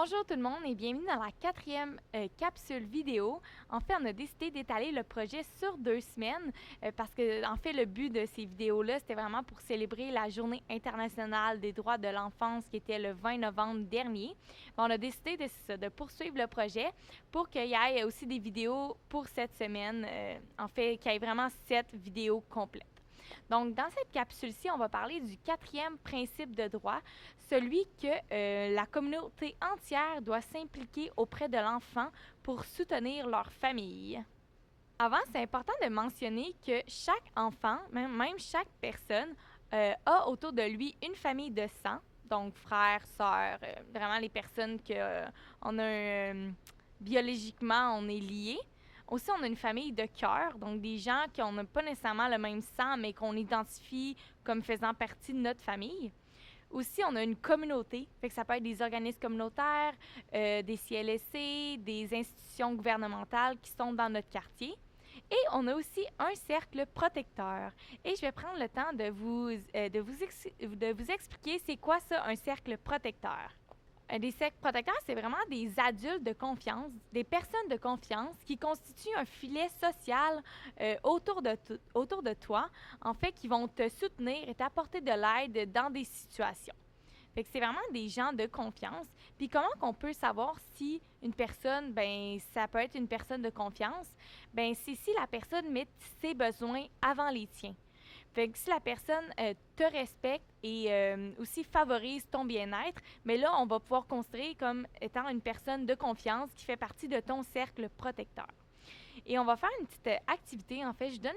Bonjour tout le monde et bienvenue dans la quatrième capsule vidéo. En fait, on a décidé d'étaler le projet sur 2 semaines parce que, en fait, le but de ces vidéos-là, c'était vraiment pour célébrer la Journée internationale des droits de l'enfance qui était le 20 novembre dernier. On a décidé de poursuivre le projet pour qu'il y ait aussi des vidéos pour cette semaine. En fait, qu'il y ait vraiment 7 vidéos complètes. Donc, dans cette capsule-ci, on va parler du quatrième principe de droit, celui que la communauté entière doit s'impliquer auprès de l'enfant pour soutenir leur famille. Avant, c'est important de mentionner que chaque enfant, même chaque personne, a autour de lui une famille de sang, donc frères, sœurs, vraiment les personnes que biologiquement on est liés. Aussi, on a une famille de cœur, donc des gens qui n'ont pas nécessairement le même sang, mais qu'on identifie comme faisant partie de notre famille. Aussi, on a une communauté, fait que ça peut être des organismes communautaires, des CLSC, des institutions gouvernementales qui sont dans notre quartier. Et on a aussi un cercle protecteur. Et je vais prendre le temps de vous expliquer c'est quoi ça, un cercle protecteur. Des cercles protecteurs, c'est vraiment des adultes de confiance, des personnes de confiance qui constituent un filet social autour de toi, en fait, qui vont te soutenir et t'apporter de l'aide dans des situations. Fait que c'est vraiment des gens de confiance. Puis comment qu'on peut savoir si une personne, ben ça peut être une personne de confiance, ben c'est si la personne met ses besoins avant les tiens. Fait que si la personne te respecte et aussi favorise ton bien-être, mais là, on va pouvoir considérer comme étant une personne de confiance qui fait partie de ton cercle protecteur. Et on va faire une petite activité. En fait, je donne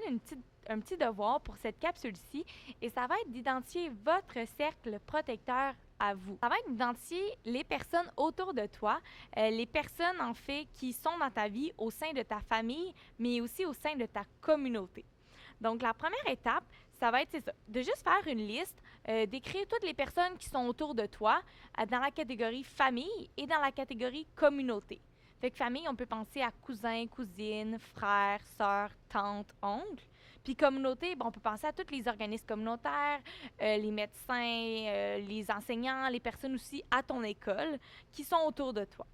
un petit devoir pour cette capsule-ci et ça va être d'identifier votre cercle protecteur à vous. Ça va être d'identifier les personnes autour de toi, les personnes en fait qui sont dans ta vie au sein de ta famille, mais aussi au sein de ta communauté. Donc, la première étape, ça va être ça, de juste faire une liste, d'écrire toutes les personnes qui sont autour de toi dans la catégorie famille et dans la catégorie communauté. Fait que famille, on peut penser à cousins, cousines, frères, sœurs, tantes, oncles. Puis communauté, on peut penser à tous les organismes communautaires, les médecins, les enseignants, les personnes aussi à ton école qui sont autour de toi.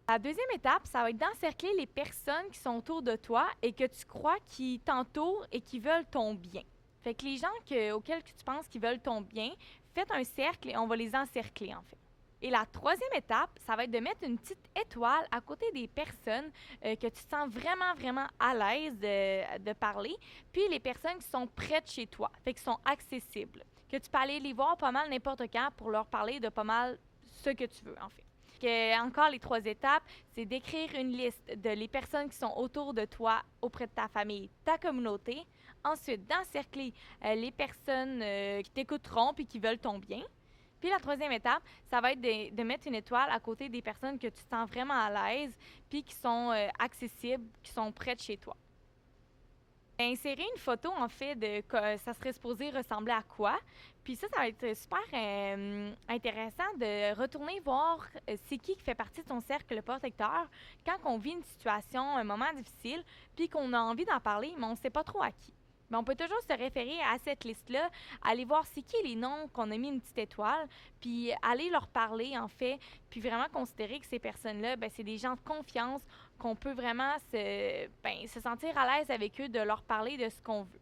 La deuxième étape, ça va être d'encercler les personnes qui sont autour de toi et que tu crois qui t'entourent et qui veulent ton bien. Fait que les gens auxquels tu penses qui veulent ton bien, faites un cercle et on va les encercler en fait. Et la troisième étape, ça va être de mettre une petite étoile à côté des personnes que tu te sens vraiment, vraiment à l'aise de parler, puis les personnes qui sont près de chez toi, fait qui sont accessibles, que tu peux aller les voir pas mal n'importe quand pour leur parler de pas mal ce que tu veux en fait. Encore les 3 étapes, c'est d'écrire une liste de les personnes qui sont autour de toi, auprès de ta famille, ta communauté. Ensuite, d'encercler les personnes qui t'écouteront puis qui veulent ton bien. Puis la troisième étape, ça va être de mettre une étoile à côté des personnes que tu te sens vraiment à l'aise puis qui sont accessibles, qui sont près de chez toi. Insérer une photo, en fait, ça serait supposé ressembler à quoi. Puis ça va être super intéressant de retourner voir c'est qui fait partie de ton cercle protecteur quand on vit une situation, un moment difficile, puis qu'on a envie d'en parler, mais on ne sait pas trop à qui. Mais on peut toujours se référer à cette liste-là, aller voir c'est qui les noms qu'on a mis une petite étoile, puis aller leur parler, en fait, puis vraiment considérer que ces personnes-là, ben, c'est des gens de confiance, qu'on peut vraiment se sentir à l'aise avec eux, de leur parler de ce qu'on veut.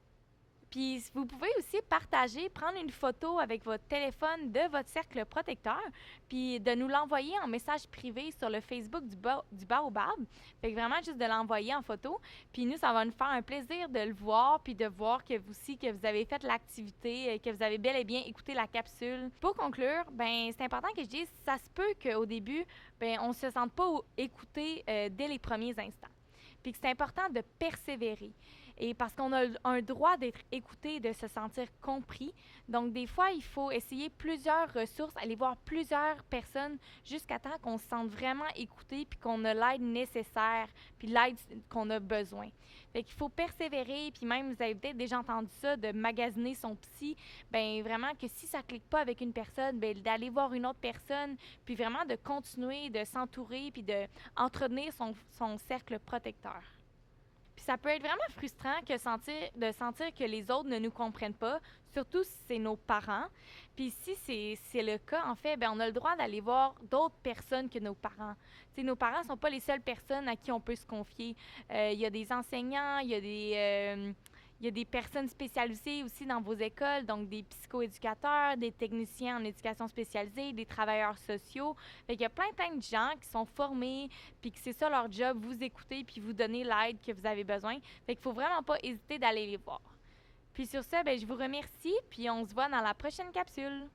Puis vous pouvez aussi partager, prendre une photo avec votre téléphone de votre cercle protecteur, puis de nous l'envoyer en message privé sur le Facebook du Baobab. Fait que vraiment juste de l'envoyer en photo. Puis nous, ça va nous faire un plaisir de le voir, puis de voir que vous aussi, que vous avez fait l'activité, que vous avez bel et bien écouté la capsule. Pour conclure, ben c'est important que je dise, ça se peut qu'au début, ben on se sente pas écouté dès les premiers instants. Puis que c'est important de persévérer. Et parce qu'on a un droit d'être écouté, de se sentir compris. Donc, des fois, il faut essayer plusieurs ressources, aller voir plusieurs personnes jusqu'à temps qu'on se sente vraiment écouté puis qu'on a l'aide nécessaire puis l'aide qu'on a besoin. Fait qu'il faut persévérer, puis même, vous avez peut-être déjà entendu ça, de magasiner son psy. Ben vraiment que si ça ne clique pas avec une personne, ben d'aller voir une autre personne, puis vraiment de continuer de s'entourer puis de entretenir son cercle protecteur. Puis ça peut être vraiment frustrant de sentir que les autres ne nous comprennent pas, surtout si c'est nos parents. Puis si c'est le cas, en fait, ben on a le droit d'aller voir d'autres personnes que nos parents. T'sais, nos parents ne sont pas les seules personnes à qui on peut se confier. Il y a des enseignants, il y a des personnes spécialisées aussi dans vos écoles, donc des psychoéducateurs, des techniciens en éducation spécialisée, des travailleurs sociaux. Fait qu'il y a plein de gens qui sont formés, puis que c'est ça leur job, vous écouter, puis vous donner l'aide que vous avez besoin. Fait qu'il faut vraiment pas hésiter d'aller les voir. Puis sur ça, ben, je vous remercie, puis on se voit dans la prochaine capsule.